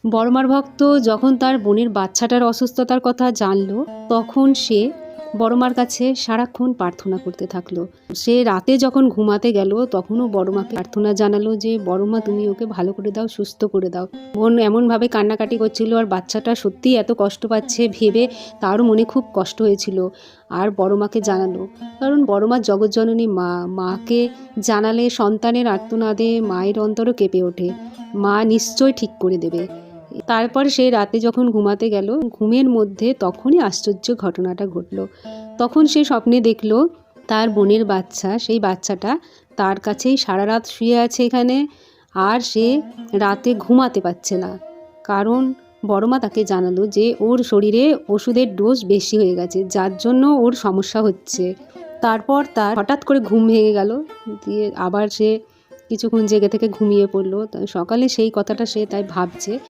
বড়মার ভক্ত যখন তার বোনের বাচ্চাটার অসুস্থতার কথা জানলো, তখন সে বড়মার কাছে সারাক্ষণ প্রার্থনা করতে থাকলো। সে রাতে যখন ঘুমাতে গেল তখনও বড়মাকে প্রার্থনা জানালো যে বড়মা তুমি ওকে ভালো করে দাও, সুস্থ করে দাও। বোন এমনভাবে কান্নাকাটি করছিল আর বাচ্চাটা সত্যিই এত কষ্ট পাচ্ছে ভেবে তারও মনে খুব কষ্ট হয়েছিল। আর বড়মাকে জানালো, কারণ বড়মা জগৎজননী মা, মাকে জানালে সন্তানের আর্তনাদে মায়ের অন্তরও কেঁপে ওঠে, মা নিশ্চয় ঠিক করে দেবে। তারপর সে রাতে যখন ঘুমাতে গেল, ঘুমের মধ্যে তখনই আশ্চর্য ঘটনাটা ঘটলো। তখন সে স্বপ্নে দেখলো তার বোনের বাচ্চা, সেই বাচ্চাটা তার কাছেই সারা রাত শুয়ে আছে এখানে, আর সে রাতে ঘুমাতে পারছে না। কারণ বড়মা তাকে জানালো যে ওর শরীরে ওষুধের ডোজ বেশি হয়ে গেছে, যার জন্য ওর সমস্যা হচ্ছে। তারপর তার হঠাৎ করে ঘুম ভেঙে গেল, দিয়ে আবার সে কিছুক্ষণ জেগে থেকে ঘুমিয়ে পড়লো। সকালে সেই কথাটা সে তাই ভাবছে।